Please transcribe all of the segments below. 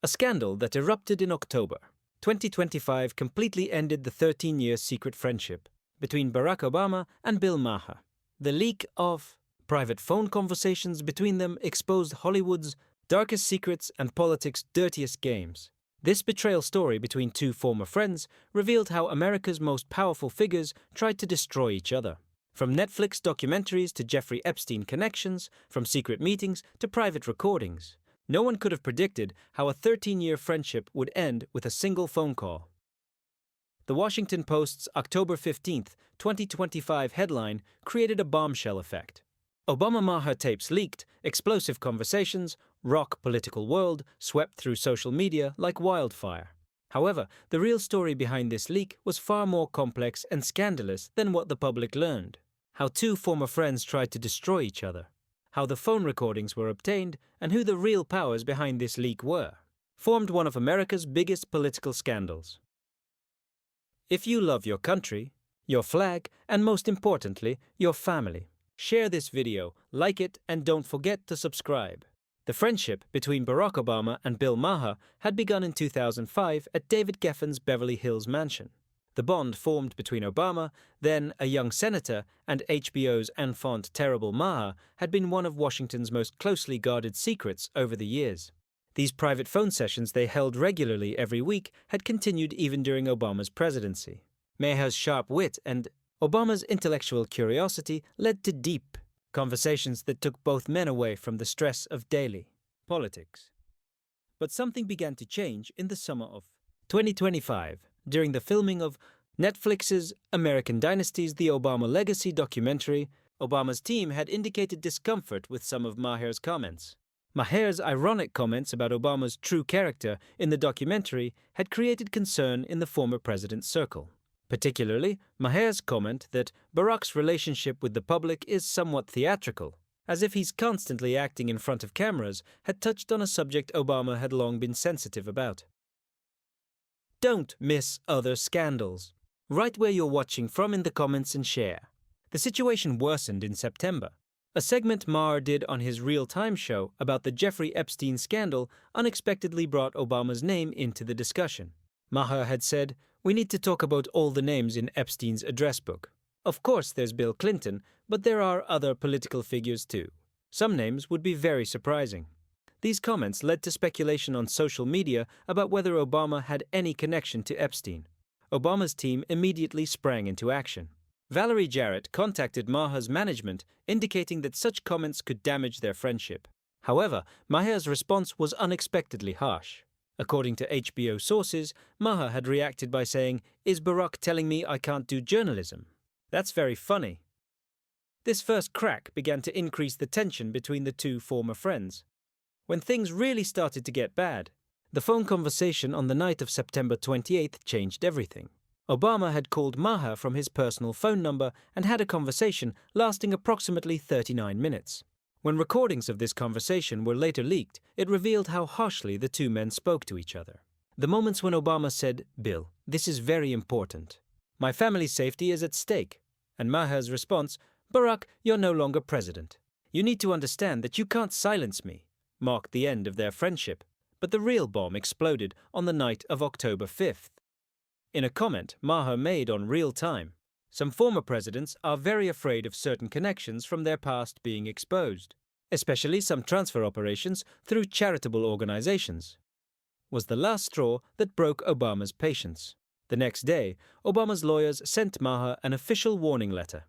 A scandal that erupted in October 2025 completely ended the 13-year secret friendship between Barack Obama and Bill Maher. The leak of private phone conversations between them exposed Hollywood's darkest secrets and politics' dirtiest games. This betrayal story between two former friends revealed how America's most powerful figures tried to destroy each other. From Netflix documentaries to Jeffrey Epstein connections, from secret meetings to private recordings, no one could have predicted how a 13-year friendship would end with a single phone call. The Washington Post's October 15, 2025 headline created a bombshell effect. Obama-Maher tapes leaked, explosive conversations, rock political world swept through social media like wildfire. However, the real story behind this leak was far more complex and scandalous than what the public learned. How two former friends tried to destroy each other, how the phone recordings were obtained, and who the real powers behind this leak were, formed one of America's biggest political scandals. If you love your country, your flag, and most importantly, your family, share this video, like it, and don't forget to subscribe. The friendship between Barack Obama and Bill Maher had begun in 2005 at David Geffen's Beverly Hills mansion. The bond formed between Obama, then a young senator, and HBO's enfant terrible Maher had been one of Washington's most closely guarded secrets over the years. These private phone sessions they held regularly every week had continued even during Obama's presidency. Maher's sharp wit and Obama's intellectual curiosity led to deep conversations that took both men away from the stress of daily politics. But something began to change in the summer of 2025 during the filming of Netflix's American Dynasties: The Obama Legacy documentary. Obama's team had indicated discomfort with some of Maher's comments. Maher's ironic comments about Obama's true character in the documentary had created concern in the former president's circle. Particularly, Maher's comment that Barack's relationship with the public is somewhat theatrical, as if he's constantly acting in front of cameras, had touched on a subject Obama had long been sensitive about. Don't miss other scandals. Write where you're watching from in the comments and share. The situation worsened in September. A segment Maher did on his real-time show about the Jeffrey Epstein scandal unexpectedly brought Obama's name into the discussion. Maher had said, "We need to talk about all the names in Epstein's address book. Of course there's Bill Clinton, but there are other political figures too. Some names would be very surprising." These comments led to speculation on social media about whether Obama had any connection to Epstein. Obama's team immediately sprang into action. Valerie Jarrett contacted Maher's management, indicating that such comments could damage their friendship. However, Maher's response was unexpectedly harsh. According to HBO sources, Maher had reacted by saying, "Is Barack telling me I can't do journalism? That's very funny." This first crack began to increase the tension between the two former friends. When things really started to get bad, the phone conversation on the night of September 28th changed everything. Obama had called Maher from his personal phone number and had a conversation lasting approximately 39 minutes. When recordings of this conversation were later leaked, it revealed how harshly the two men spoke to each other. The moments when Obama said, "Bill, this is very important. My family's safety is at stake." And Maher's response, "Barack, you're no longer president. You need to understand that you can't silence me," marked the end of their friendship. But the real bomb exploded on the night of October 5th. In a comment Maher made on Real Time, some former presidents are very afraid of certain connections from their past being exposed, especially some transfer operations through charitable organizations, was the last straw that broke Obama's patience. The next day, Obama's lawyers sent Maher an official warning letter.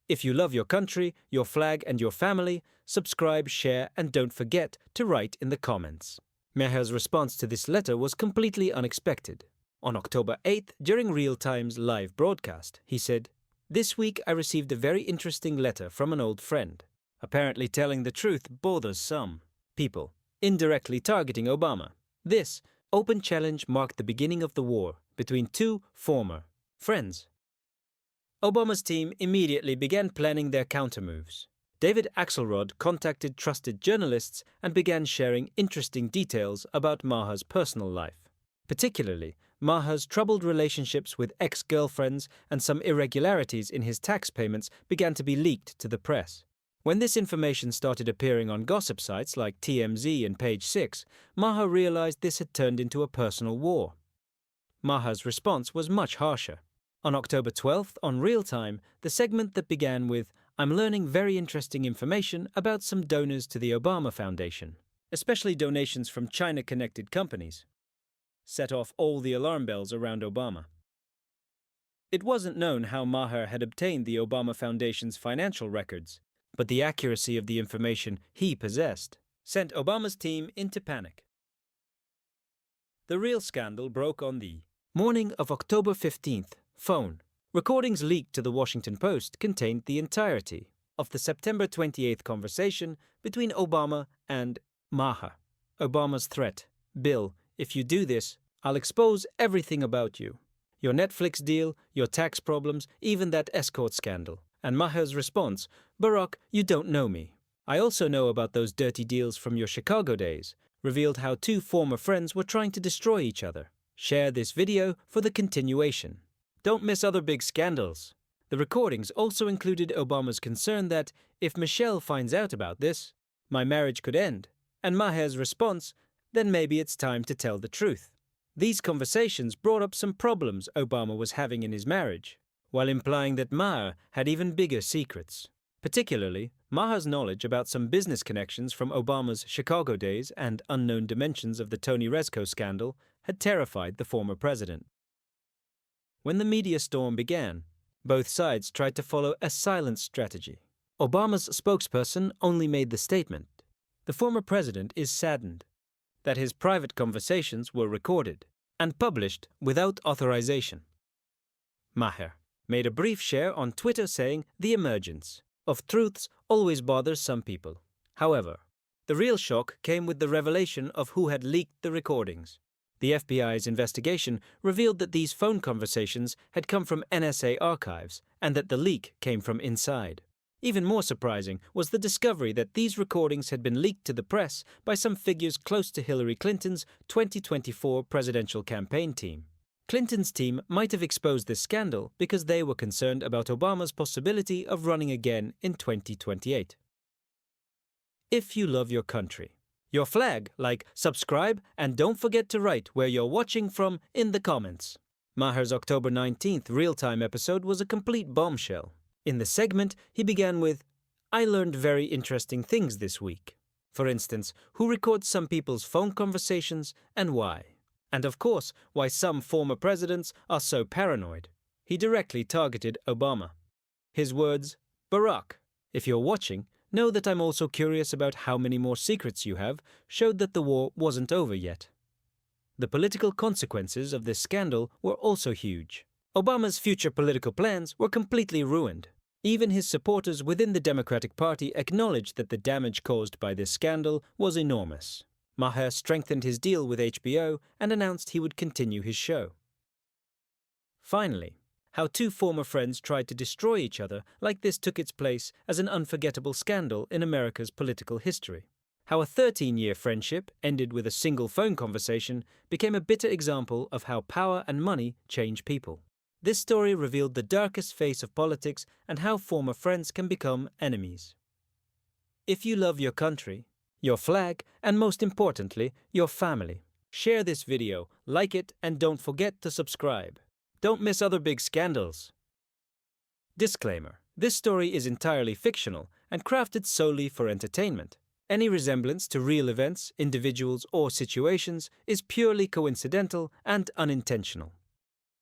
If you love your country, your flag, and your family, subscribe, share, and don't forget to write in the comments. Maher's response to this letter was completely unexpected. On October 8th, during Real Time's live broadcast, he said, "This week I received a very interesting letter from an old friend. Apparently telling the truth bothers some people, indirectly targeting Obama. This open challenge marked the beginning of the war between two former friends." Obama's team immediately began planning their countermoves. David Axelrod contacted trusted journalists and began sharing interesting details about Maher's personal life. Particularly, Maher's troubled relationships with ex-girlfriends and some irregularities in his tax payments began to be leaked to the press. When this information started appearing on gossip sites like TMZ and Page 6, Maher realized this had turned into a personal war. Maher's response was much harsher. On October 12th, on Real Time, the segment that began with, "I'm learning very interesting information about some donors to the Obama Foundation, especially donations from China-connected companies," set off all the alarm bells around Obama. It wasn't known how Maher had obtained the Obama Foundation's financial records, but the accuracy of the information he possessed sent Obama's team into panic. The real scandal broke on the morning of October 15th. Phone recordings leaked to the Washington Post contained the entirety of the September 28th conversation between Obama and Maher. Obama's threat: "Bill, if you do this, I'll expose everything about you. Your Netflix deal, your tax problems, even that escort scandal." And Maher's response: "Barack, you don't know me. I also know about those dirty deals from your Chicago days," revealed how two former friends were trying to destroy each other. Share this video for the continuation. Don't miss other big scandals. The recordings also included Obama's concern that, if Michelle finds out about this, my marriage could end, and Maher's response: "Then maybe it's time to tell the truth." These conversations brought up some problems Obama was having in his marriage, while implying that Maher had even bigger secrets. Particularly, Maher's knowledge about some business connections from Obama's Chicago days and unknown dimensions of the Tony Rezko scandal had terrified the former president. When the media storm began, both sides tried to follow a silent strategy. Obama's spokesperson only made the statement, "The former president is saddened that his private conversations were recorded and published without authorization." Maher made a brief share on Twitter saying, "The emergence of truths always bothers some people." However, the real shock came with the revelation of who had leaked the recordings. The FBI's investigation revealed that these phone conversations had come from NSA archives and that the leak came from inside. Even more surprising was the discovery that these recordings had been leaked to the press by some figures close to Hillary Clinton's 2024 presidential campaign team. Clinton's team might have exposed this scandal because they were concerned about Obama's possibility of running again in 2028. If you love your country, your flag, like, subscribe, and don't forget to write where you're watching from in the comments. Maher's October 19th real-time episode was a complete bombshell. In the segment, he began with, "I learned very interesting things this week. For instance, who records some people's phone conversations and why. And of course, why some former presidents are so paranoid." He directly targeted Obama. His words, "Barack, if you're watching, know that I'm also curious about how many more secrets you have," showed that the war wasn't over yet. The political consequences of this scandal were also huge. Obama's future political plans were completely ruined. Even his supporters within the Democratic Party acknowledged that the damage caused by this scandal was enormous. Maher strengthened his deal with HBO and announced he would continue his show. Finally, how two former friends tried to destroy each other like this took its place as an unforgettable scandal in America's political history. How a 13-year friendship ended with a single phone conversation became a bitter example of how power and money change people. This story revealed the darkest face of politics and how former friends can become enemies. If you love your country, your flag, and most importantly, your family, share this video, like it, and don't forget to subscribe. Don't miss other big scandals. Disclaimer: this story is entirely fictional and crafted solely for entertainment. Any resemblance to real events, individuals, or situations is purely coincidental and unintentional.